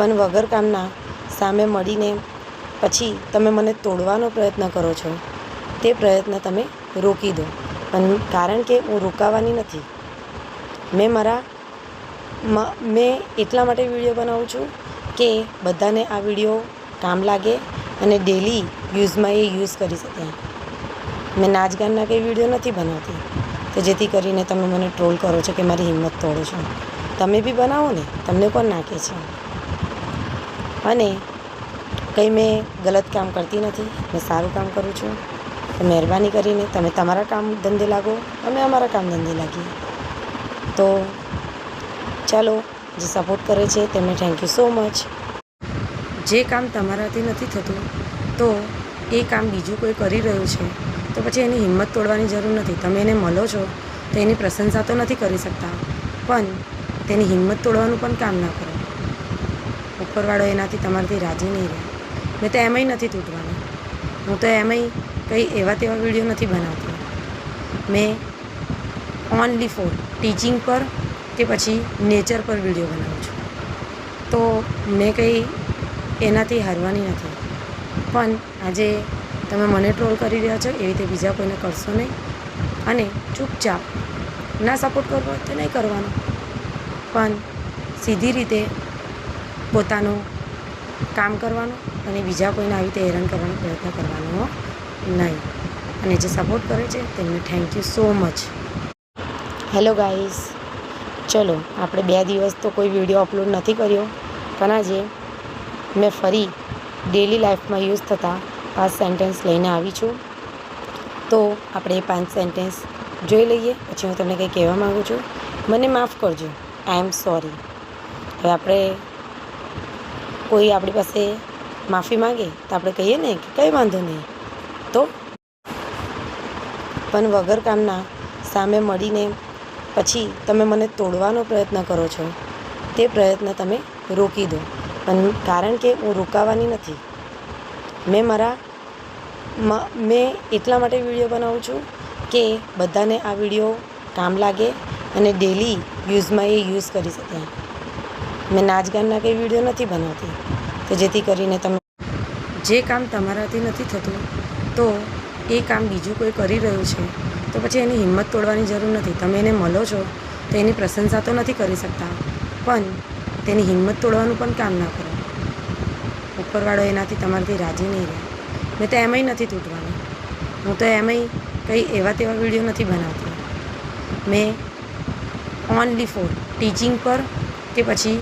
પણ વગર કામના સામે મળીને પછી તમે મને તોડવાનો પ્રયત્ન કરો છો. તે પ્રયત્ન તમે રોકી દો. પણ કારણ કે હું રોકાવાની નથી. મેં એટલા માટે વિડીયો બનાવું છું કે બધાને આ વિડીયો કામ લાગે અને ડેલી યુઝમાં એ યુઝ કરી શકે. મેં નાચગાનના કંઈ વિડીયો નથી બનાવતી તો જેથી કરીને તમે મને ટ્રોલ કરો છો કે મારી હિંમત તોડો છો. તમે બી બનાવો ને, તમને કોણ નાખે છે? અને કંઈ મેં ગલત કામ કરતી નથી, મેં સારું કામ કરું છું. તો મહેરબાની કરીને તમે તમારા કામ ધંધે લાગો, અમે અમારા કામ ધંધે લાગીએ. તો ચાલો, જે સપોર્ટ કરે છે તેમને થેન્ક યુ સો મચ. જે કામ તમારાથી નથી થતું તો એ કામ બીજું કોઈ કરી રહ્યું છે તો પછી એની હિંમત તોડવાની જરૂર નથી. તમે એને મળો છો તો એની પ્રશંસા તો નથી કરી શકતા, પણ તેની હિંમત તોડવાનું પણ કામ ના કરો. ઉપરવાળો એનાથી તમારાથી રાજી નહીં રહે. મેં તો એમાંય નથી તૂટવાની. હું તો એમાંય કંઈ એવા તેવા વિડીયો નથી બનાવતી. મેં ઓનલી ફોર ટીચિંગ પર કે પછી નેચર પર વિડીયો બનાવું છું. તો મેં કંઈ એનાથી હારવાની નથી. પણ આજે તમે મને ટ્રોલ કરી રહ્યા છો એવી રીતે બીજા કોઈને કરશો નહીં. અને ચૂપચાપ ના સપોર્ટ કરવો હોય તો નહીં કરવાનો, પણ સીધી રીતે પોતાનું કામ કરવાનું અને બીજા કોઈને આવી રીતે હેરાન કરવાનો પ્રયત્ન કરવાનો નહીં. અને જે સપોર્ટ કરે છે તેમને thank you so much. Hello guys, ચલો આપણે 2 દિવસ તો કોઈ વિડીયો અપલોડ નથી કર્યો, પણ આજે મેં ફરી ડેલી લાઈફમાં યુઝ થતા 5 સેન્ટેન્સ લઈને આવી છું. તો આપણે એ 5 સેન્ટેન્સ જોઈ લઈએ, પછી હું તમને કંઈ કહેવા માગું છું. મને માફ કરજો, આઈ એમ સોરી. હવે આપણે કોઈ આપણી પાસે માફી માગે તો આપણે કહીએ ને કે કંઈ વાંધો નહીં. તો પણ વગર કામના સામે મળીને પછી તમે મને તોડવાનો પ્રયત્ન કરો છો. તે પ્રયત્ન તમે રોકી દો. પણ કારણ કે હું રોકાવાની નથી. મેં એટલા માટે વિડીયો બનાવું છું કે બધાને આ વિડીયો કામ લાગે અને ડેલી યુઝમાં એ યુઝ કરી શકે. મેં નાચગાનના કંઈ વિડીયો નથી બનાવતી તો જેથી કરીને તમે જે કામ તમારાથી નથી થતું તો એ કામ બીજું કોઈ કરી રહ્યું છે તો પછી એની હિંમત તોડવાની જરૂર નથી. તમે એને મળો છો તો એની પ્રશંસા તો નથી કરી શકતા, પણ તેની હિંમત તોડવાનું પણ કામ ના કરો. ઉપરવાળો એનાથી તમારાથી રાજી નહીં રહે. મેં તો એમાંય નથી તૂટવાની. હું તો એમાંય કંઈ એવા તેવા વિડીયો નથી બનાવતી. મેં ઓનલી ફોર ટીચિંગ પર કે પછી